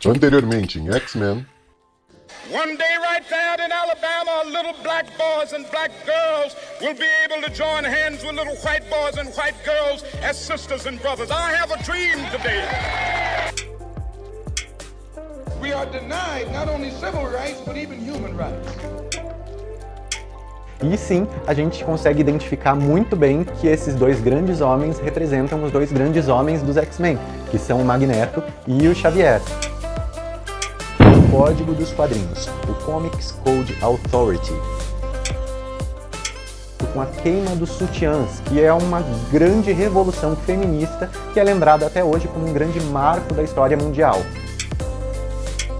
Anteriormente em X-Men. One day right there in Alabama, little black boys and black girls will be able to join hands with little white boys and white girls as sisters and brothers. I have a dream today. We are denied not only civil rights, but even human rights. E sim, a gente consegue identificar muito bem que esses dois grandes homens representam os dois grandes homens dos X-Men, que são o Magneto e o Xavier. O código dos quadrinhos, o Comics Code Authority. Com a queima dos sutiãs, que é uma grande revolução feminista que é lembrada até hoje como um grande marco da história mundial.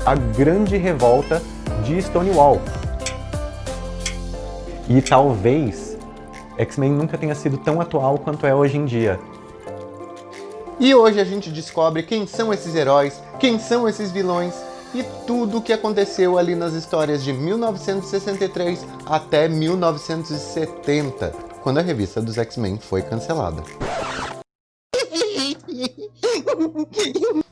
A grande revolta de Stonewall. E talvez X-Men nunca tenha sido tão atual quanto é hoje em dia. E hoje a gente descobre quem são esses heróis, quem são esses vilões e tudo o que aconteceu ali nas histórias de 1963 até 1970, quando a revista dos X-Men foi cancelada.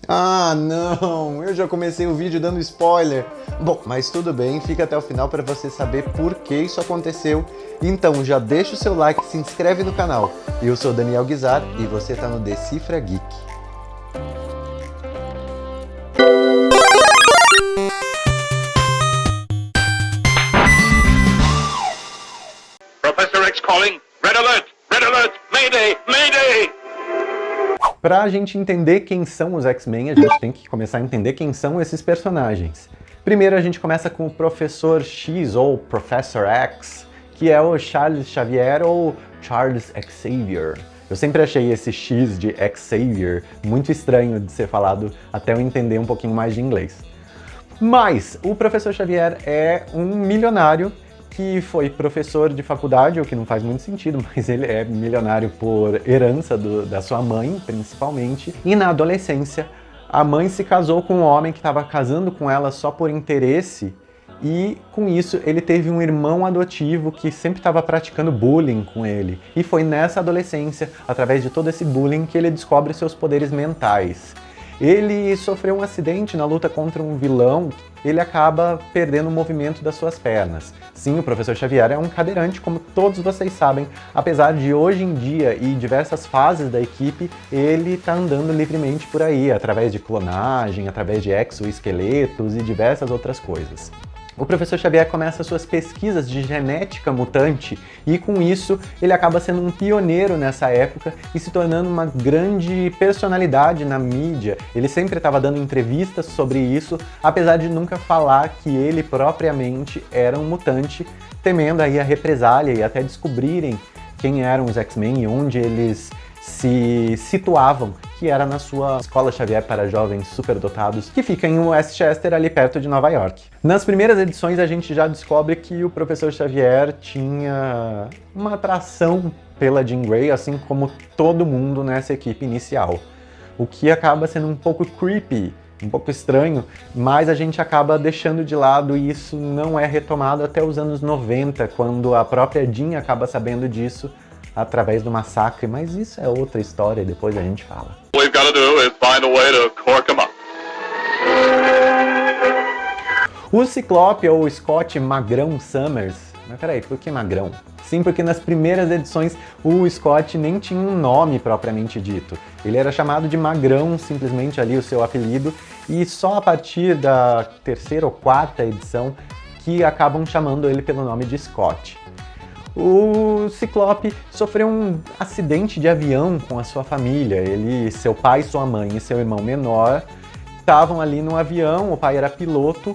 Ah, não! Eu já comecei o vídeo dando spoiler. Bom, mas tudo bem, fica até o final para você saber por que isso aconteceu. Então já deixa o seu like, se inscreve no canal. Eu sou Daniel Guizar e você tá no Decifra Geek. Professor X calling. Red alert! Red alert! Mayday! Mayday! Para a gente entender quem são os X-Men, a gente tem que começar a entender quem são esses personagens. Primeiro a gente começa com o Professor X, ou Professor X, que é o Charles Xavier ou Charles Xavier. Eu sempre achei esse X de Xavier muito estranho de ser falado até eu entender um pouquinho mais de inglês. Mas o Professor Xavier é um milionário que foi professor de faculdade, o que não faz muito sentido, mas ele é milionário por herança da sua mãe, principalmente. E na adolescência, a mãe se casou com um homem que estava casando com ela só por interesse, e com isso ele teve um irmão adotivo que sempre estava praticando bullying com ele. E foi nessa adolescência, através de todo esse bullying, que ele descobre seus poderes mentais. Ele sofreu um acidente na luta contra um vilão, ele acaba perdendo o movimento das suas pernas. Sim, o Professor Xavier é um cadeirante, como todos vocês sabem, apesar de hoje em dia e diversas fases da equipe, ele está andando livremente por aí, através de clonagem, através de exoesqueletos e diversas outras coisas. O Professor Xavier começa suas pesquisas de genética mutante e, com isso, ele acaba sendo um pioneiro nessa época e se tornando uma grande personalidade na mídia. Ele sempre estava dando entrevistas sobre isso, apesar de nunca falar que ele propriamente era um mutante, temendo aí a represália e até descobrirem quem eram os X-Men e onde eles se situavam, que era na sua Escola Xavier para Jovens Superdotados, que fica em Westchester, ali perto de Nova York. Nas primeiras edições a gente já descobre que o Professor Xavier tinha uma atração pela Jean Grey, assim como todo mundo nessa equipe inicial. O que acaba sendo um pouco creepy, um pouco estranho, mas a gente acaba deixando de lado e isso não é retomado até os anos 90, quando a própria Jean acaba sabendo disso através do massacre, mas isso é outra história e depois a gente fala. All we've got to do is find a way to cork 'em up. O Ciclope, ou Scott Magrão Summers, mas peraí, por que Magrão? Sim, porque nas primeiras edições o Scott nem tinha um nome propriamente dito. Ele era chamado de Magrão, simplesmente ali o seu apelido, e só a partir da terceira ou quarta edição que acabam chamando ele pelo nome de Scott. O Ciclope sofreu um acidente de avião com a sua família. Seu pai, sua mãe e seu irmão menor estavam ali no avião, o pai era piloto.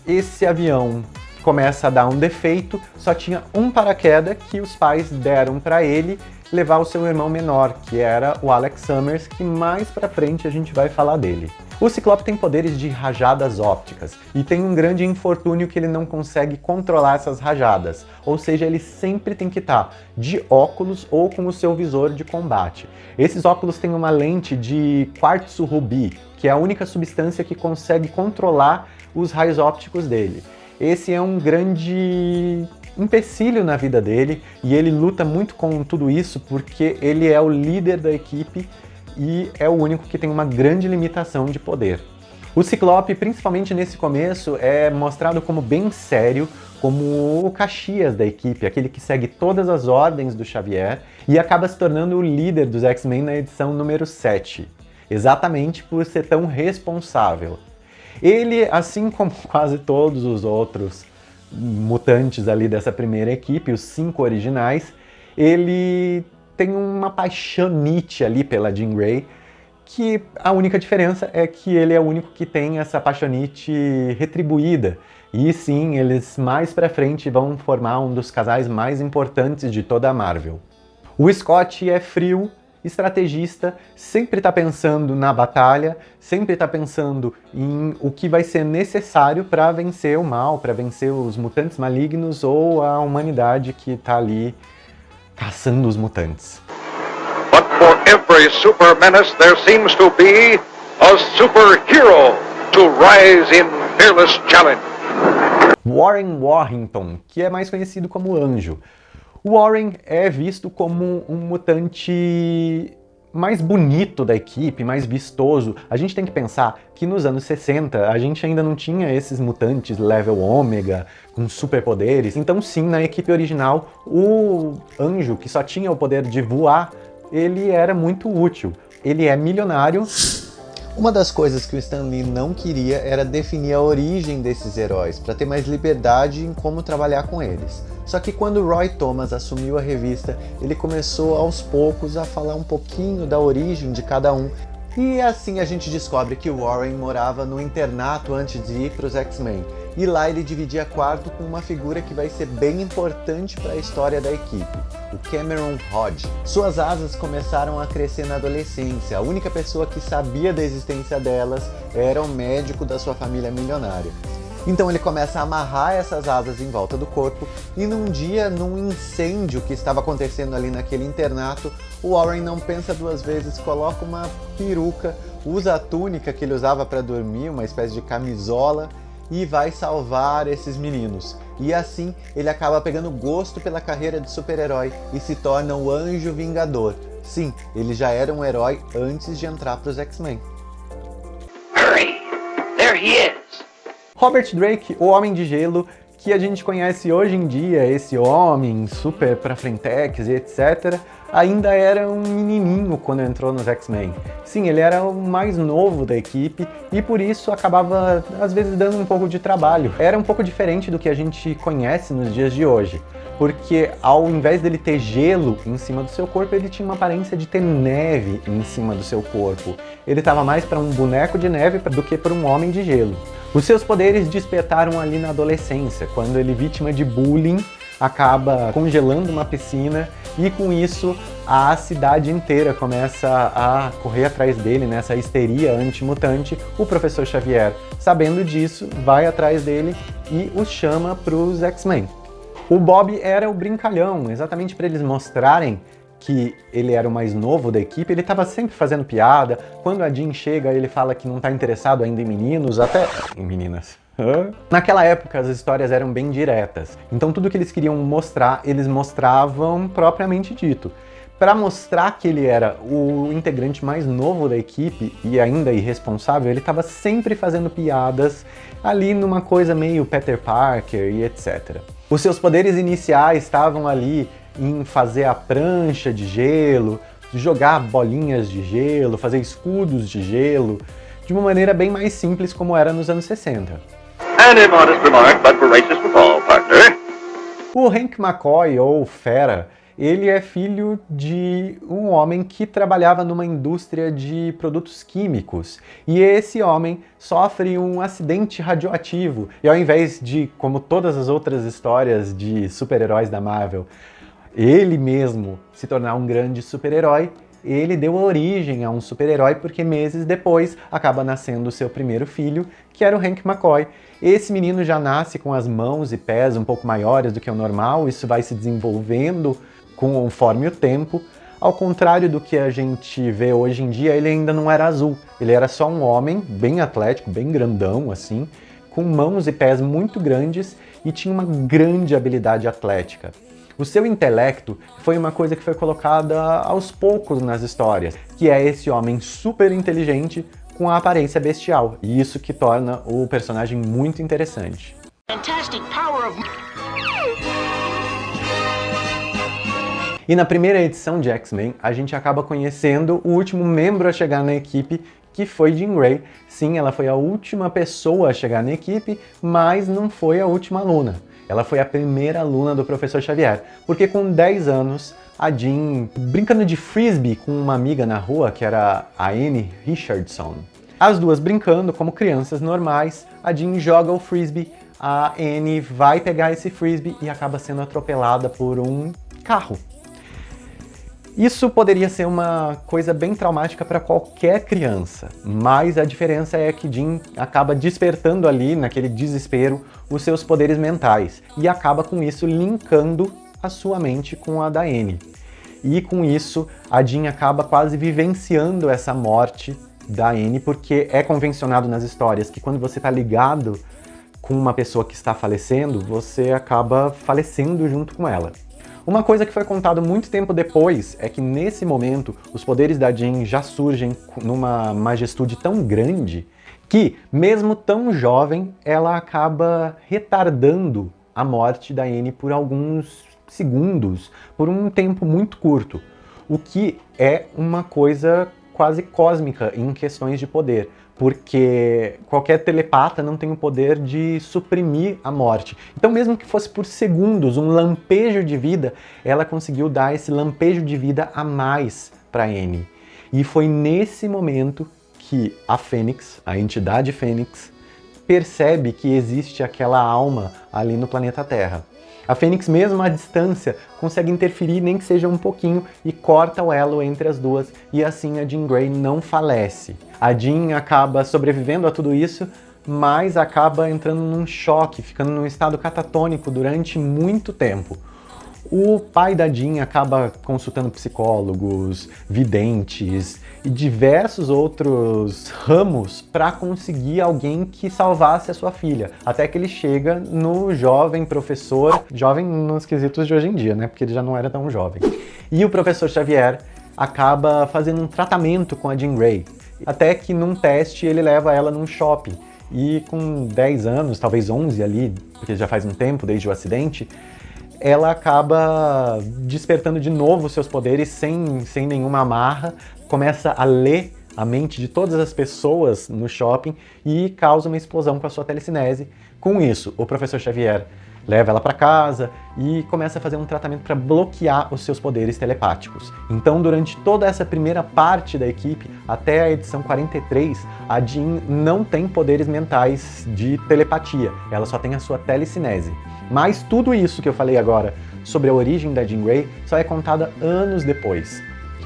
Esse avião começa a dar um defeito, só tinha um paraquedas que os pais deram para ele levar o seu irmão menor, que era o Alex Summers, que mais pra frente a gente vai falar dele. O Ciclope tem poderes de rajadas ópticas e tem um grande infortúnio que ele não consegue controlar essas rajadas, ou seja, ele sempre tem que estar de óculos ou com o seu visor de combate. Esses óculos têm uma lente de quartzo rubi, que é a única substância que consegue controlar os raios ópticos dele. Esse é um grande empecilho na vida dele e ele luta muito com tudo isso porque ele é o líder da equipe e é o único que tem uma grande limitação de poder. O Ciclope, principalmente nesse começo, é mostrado como bem sério, como o Caxias da equipe, aquele que segue todas as ordens do Xavier e acaba se tornando o líder dos X-Men na edição número 7, exatamente por ser tão responsável. Ele, assim como quase todos os outros mutantes ali dessa primeira equipe, os 5 originais, ele tem uma paixonite ali pela Jean Grey, que a única diferença é que ele é o único que tem essa paixonite retribuída. E sim, eles mais pra frente vão formar um dos casais mais importantes de toda a Marvel. O Scott é frio, estrategista, sempre tá pensando na batalha, sempre tá pensando em o que vai ser necessário para vencer o mal, para vencer os mutantes malignos ou a humanidade que tá ali caçando os mutantes. But for every super menace, there seems to be a superhero to rise in fearless challenge. Warren Warrington, que é mais conhecido como Anjo. O Warren é visto como um mutante mais bonito da equipe, mais vistoso. A gente tem que pensar que nos anos 60 a gente ainda não tinha esses mutantes level ômega, com superpoderes. Então sim, na equipe original, o Anjo, que só tinha o poder de voar, ele era muito útil. Ele é milionário. Uma das coisas que o Stan Lee não queria era definir a origem desses heróis, para ter mais liberdade em como trabalhar com eles. Só que quando Roy Thomas assumiu a revista, ele começou aos poucos a falar um pouquinho da origem de cada um. E assim a gente descobre que o Warren morava no internato antes de ir para os X-Men. E lá ele dividia quarto com uma figura que vai ser bem importante para a história da equipe, o Cameron Hodge. Suas asas começaram a crescer na adolescência. A única pessoa que sabia da existência delas era o médico da sua família milionária. Então ele começa a amarrar essas asas em volta do corpo e num dia, num incêndio que estava acontecendo ali naquele internato, o Warren não pensa duas vezes, coloca uma peruca, usa a túnica que ele usava para dormir, uma espécie de camisola, e vai salvar esses meninos. E assim ele acaba pegando gosto pela carreira de super-herói e se torna o Anjo Vingador. Sim, ele já era um herói antes de entrar para os X-Men. Hurry! There he is! Robert Drake, o Homem de Gelo, que a gente conhece hoje em dia, esse homem super pra frentex e etc., ainda era um menininho quando entrou nos X-Men. Sim, ele era o mais novo da equipe e por isso acabava, às vezes, dando um pouco de trabalho. Era um pouco diferente do que a gente conhece nos dias de hoje, porque ao invés dele ter gelo em cima do seu corpo, ele tinha uma aparência de ter neve em cima do seu corpo. Ele estava mais para um boneco de neve do que para um homem de gelo. Os seus poderes despertaram ali na adolescência, quando ele, vítima de bullying, acaba congelando uma piscina e com isso a cidade inteira começa a correr atrás dele nessa histeria antimutante. O professor Xavier, sabendo disso, vai atrás dele e o chama para os X-Men. O Bob era o brincalhão, exatamente para eles mostrarem que ele era o mais novo da equipe. Ele estava sempre fazendo piada. Quando a Jean chega, ele fala que não está interessado ainda em meninos, até em meninas. Naquela época as histórias eram bem diretas, então tudo que eles queriam mostrar, eles mostravam propriamente dito. Para mostrar que ele era o integrante mais novo da equipe e ainda irresponsável, ele estava sempre fazendo piadas ali numa coisa meio Peter Parker e etc. Os seus poderes iniciais estavam ali em fazer a prancha de gelo, jogar bolinhas de gelo, fazer escudos de gelo, de uma maneira bem mais simples como era nos anos 60. An immodest remark, but veracious withal, partner. O Hank McCoy, ou Fera, ele é filho de um homem que trabalhava numa indústria de produtos químicos. E esse homem sofre um acidente radioativo. E ao invés de, como todas as outras histórias de super-heróis da Marvel, ele mesmo se tornar um grande super-herói, ele deu origem a um super-herói porque meses depois acaba nascendo o seu primeiro filho, que era o Hank McCoy. Esse menino já nasce com as mãos e pés um pouco maiores do que o normal, isso vai se desenvolvendo conforme o tempo. Ao contrário do que a gente vê hoje em dia, ele ainda não era azul, ele era só um homem bem atlético, bem grandão assim, com mãos e pés muito grandes e tinha uma grande habilidade atlética. O seu intelecto foi uma coisa que foi colocada aos poucos nas histórias, que é esse homem super inteligente com a aparência bestial, e isso que torna o personagem muito interessante. E na primeira edição de X-Men, a gente acaba conhecendo o último membro a chegar na equipe, que foi Jean Grey. Sim, ela foi a última pessoa a chegar na equipe, mas não foi a última aluna. Ela foi a primeira aluna do Professor Xavier, porque com 10 anos, a Jean, brincando de frisbee com uma amiga na rua, que era a Annie Richardson. As duas brincando como crianças normais, a Jean joga o frisbee, a Annie vai pegar esse frisbee e acaba sendo atropelada por um carro. Isso poderia ser uma coisa bem traumática para qualquer criança, mas a diferença é que Jean acaba despertando ali, naquele desespero, os seus poderes mentais e acaba com isso linkando a sua mente com a da Annie. E com isso, a Jean acaba quase vivenciando essa morte da Annie, porque é convencionado nas histórias que quando você está ligado com uma pessoa que está falecendo, você acaba falecendo junto com ela. Uma coisa que foi contado muito tempo depois é que nesse momento os poderes da Jean já surgem numa majestude tão grande que, mesmo tão jovem, ela acaba retardando a morte da Annie por alguns segundos, por um tempo muito curto, o que é uma coisa quase cósmica em questões de poder, porque qualquer telepata não tem o poder de suprimir a morte. Então, mesmo que fosse por segundos, um lampejo de vida, ela conseguiu dar esse lampejo de vida a mais para Annie. E foi nesse momento que a Fênix, a entidade Fênix, percebe que existe aquela alma ali no planeta Terra. A Fênix, mesmo à distância, consegue interferir, nem que seja um pouquinho, e corta o elo entre as duas, e assim a Jean Grey não falece. A Jean acaba sobrevivendo a tudo isso, mas acaba entrando num choque, ficando num estado catatônico durante muito tempo. O pai da Jean acaba consultando psicólogos, videntes e diversos outros ramos para conseguir alguém que salvasse a sua filha. Até que ele chega no jovem professor, jovem nos quesitos de hoje em dia, né? Porque ele já não era tão jovem. E o professor Xavier acaba fazendo um tratamento com a Jean Grey. Até que num teste ele leva ela num shopping. E com 10 anos, talvez 11 ali, porque já faz um tempo desde o acidente, ela acaba despertando de novo seus poderes sem nenhuma amarra, começa a ler a mente de todas as pessoas no shopping e causa uma explosão com a sua telecinese. Com isso, o professor Xavier leva ela para casa e começa a fazer um tratamento para bloquear os seus poderes telepáticos. Então, durante toda essa primeira parte da equipe, até a edição 43, a Jean não tem poderes mentais de telepatia, ela só tem a sua telecinese. Mas tudo isso que eu falei agora sobre a origem da Jean Grey só é contada anos depois.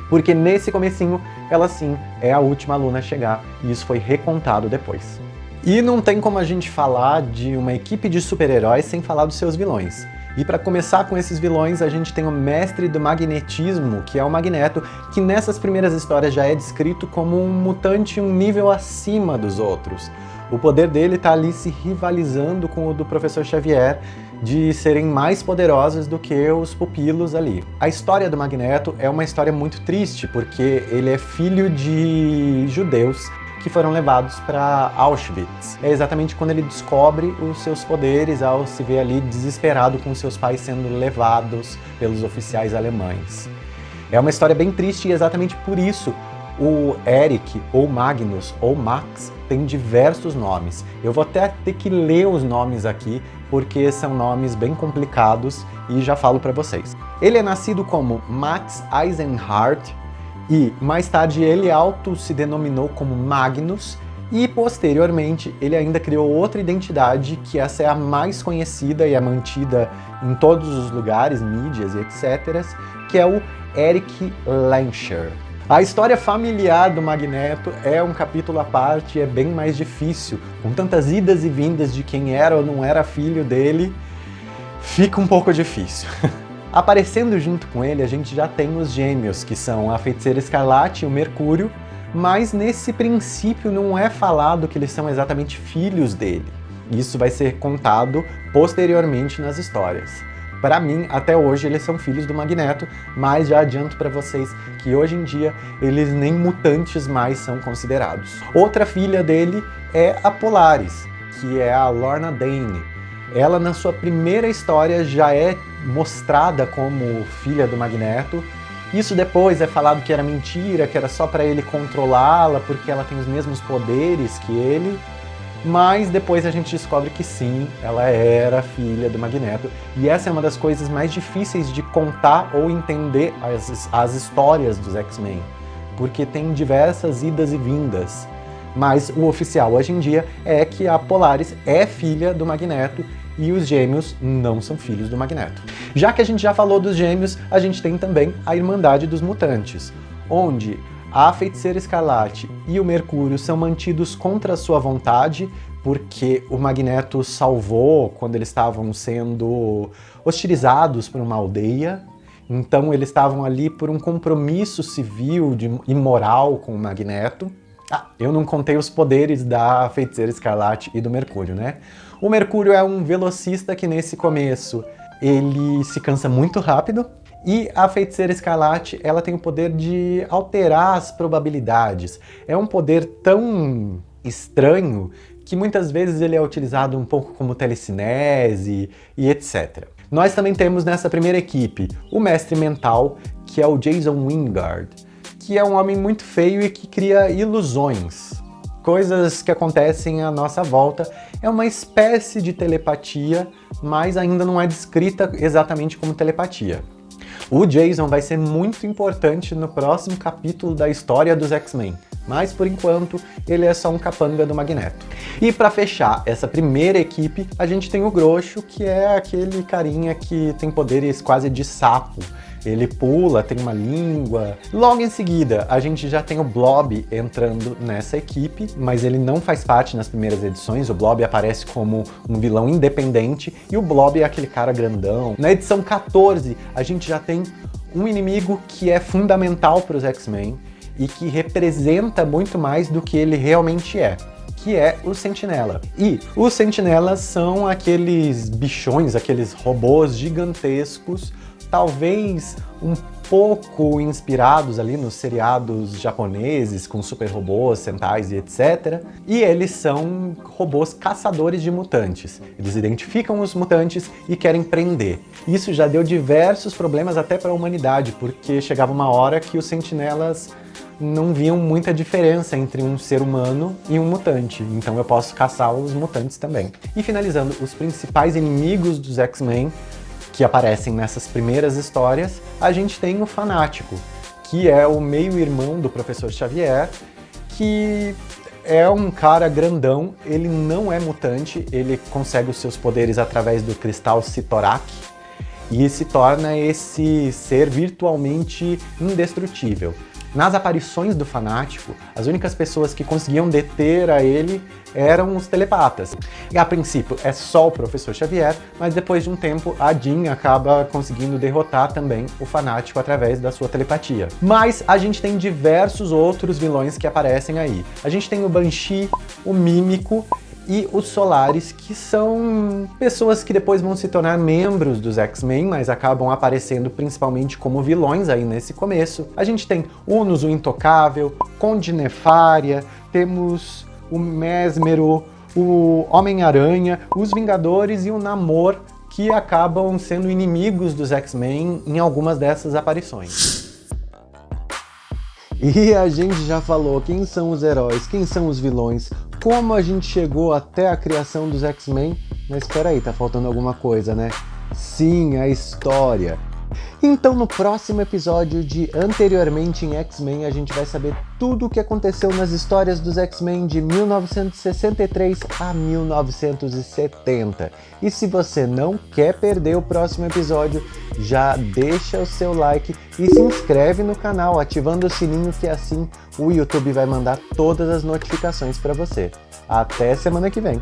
Porque nesse comecinho, ela sim é a última aluna a chegar, e isso foi recontado depois. E não tem como a gente falar de uma equipe de super-heróis sem falar dos seus vilões. E para começar com esses vilões, a gente tem o mestre do magnetismo, que é o Magneto, que nessas primeiras histórias já é descrito como um mutante um nível acima dos outros. O poder dele está ali se rivalizando com o do Professor Xavier, de serem mais poderosos do que os pupilos ali. A história do Magneto é uma história muito triste, porque ele é filho de judeus que foram levados para Auschwitz. É exatamente quando ele descobre os seus poderes ao se ver ali desesperado com seus pais sendo levados pelos oficiais alemães. É uma história bem triste e exatamente por isso o Eric, ou Magnus, ou Max, tem diversos nomes. Eu vou até ter que ler os nomes aqui, porque são nomes bem complicados e já falo para vocês. Ele é nascido como Max Eisenhardt e mais tarde ele auto se denominou como Magnus e posteriormente ele ainda criou outra identidade, que essa é a mais conhecida e é mantida em todos os lugares, mídias e etc., que é o Eric Lehnsherr. A história familiar do Magneto é um capítulo à parte e é bem mais difícil. Com tantas idas e vindas de quem era ou não era filho dele, fica um pouco difícil. Aparecendo junto com ele, a gente já tem os gêmeos, que são a Feiticeira Escarlate e o Mercúrio, mas nesse princípio não é falado que eles são exatamente filhos dele. Isso vai ser contado posteriormente nas histórias. Pra mim, até hoje, eles são filhos do Magneto, mas já adianto pra vocês que hoje em dia eles nem mutantes mais são considerados. Outra filha dele é a Polaris, que é a Lorna Dane. Ela, na sua primeira história, já é mostrada como filha do Magneto. Isso depois é falado que era mentira, que era só pra ele controlá-la, porque ela tem os mesmos poderes que ele. Mas depois a gente descobre que sim, ela era filha do Magneto. E essa é uma das coisas mais difíceis de contar ou entender as histórias dos X-Men, porque tem diversas idas e vindas. Mas o oficial hoje em dia é que a Polaris é filha do Magneto e os gêmeos não são filhos do Magneto. Já que a gente já falou dos gêmeos, a gente tem também a Irmandade dos Mutantes, onde a Feiticeira Escarlate e o Mercúrio são mantidos contra a sua vontade, porque o Magneto salvou quando eles estavam sendo hostilizados por uma aldeia. Então eles estavam ali por um compromisso civil e moral com o Magneto. Eu não contei os poderes da Feiticeira Escarlate e do Mercúrio, né? O Mercúrio é um velocista que nesse começo ele se cansa muito rápido. E a Feiticeira Escarlate, ela tem o poder de alterar as probabilidades. É um poder tão estranho que muitas vezes ele é utilizado um pouco como telecinese e etc. Nós também temos nessa primeira equipe o Mestre Mental, que é o Jason Wingard, que é um homem muito feio e que cria ilusões. Coisas que acontecem à nossa volta. É uma espécie de telepatia, mas ainda não é descrita exatamente como telepatia. O Jason vai ser muito importante no próximo capítulo da história dos X-Men, mas por enquanto ele é só um capanga do Magneto. E para fechar essa primeira equipe, a gente tem o Groxo, que é aquele carinha que tem poderes quase de sapo. Ele pula, tem uma língua. Logo em seguida, a gente já tem o Blob entrando nessa equipe, mas ele não faz parte nas primeiras edições. O Blob aparece como um vilão independente e o Blob é aquele cara grandão. Na edição 14, a gente já tem um inimigo que é fundamental para os X-Men e que representa muito mais do que ele realmente é, que é o Sentinela. E os Sentinelas são aqueles bichões, aqueles robôs gigantescos, talvez um pouco inspirados ali nos seriados japoneses, com super robôs, sentais e etc. E eles são robôs caçadores de mutantes. Eles identificam os mutantes e querem prender. Isso já deu diversos problemas até para a humanidade, porque chegava uma hora que os sentinelas não viam muita diferença entre um ser humano e um mutante, então eu posso caçar os mutantes também. E finalizando, os principais inimigos dos X-Men que aparecem nessas primeiras histórias, a gente tem o Fanático, que é o meio-irmão do Professor Xavier, que é um cara grandão, ele não é mutante, ele consegue os seus poderes através do cristal Cyttorak e se torna esse ser virtualmente indestrutível. Nas aparições do Fanático, as únicas pessoas que conseguiam deter a ele eram os telepatas. E a princípio é só o Professor Xavier, mas depois de um tempo a Jean acaba conseguindo derrotar também o Fanático através da sua telepatia. Mas a gente tem diversos outros vilões que aparecem aí. A gente tem o Banshee, o Mímico e os Solaris, que são pessoas que depois vão se tornar membros dos X-Men, mas acabam aparecendo principalmente como vilões aí nesse começo. A gente tem Unus, o Intocável, Conde Nefária, temos o Mesmero, o Homem-Aranha, os Vingadores e o Namor, que acabam sendo inimigos dos X-Men em algumas dessas aparições. E a gente já falou quem são os heróis, quem são os vilões, como a gente chegou até a criação dos X-Men, mas espera aí, tá faltando alguma coisa, né? Sim, a história. Então no próximo episódio de Anteriormente em X-Men a gente vai saber tudo o que aconteceu nas histórias dos X-Men de 1963 a 1970. E se você não quer perder o próximo episódio, já deixa o seu like e se inscreve no canal ativando o sininho, que assim o YouTube vai mandar todas as notificações para você. Até semana que vem!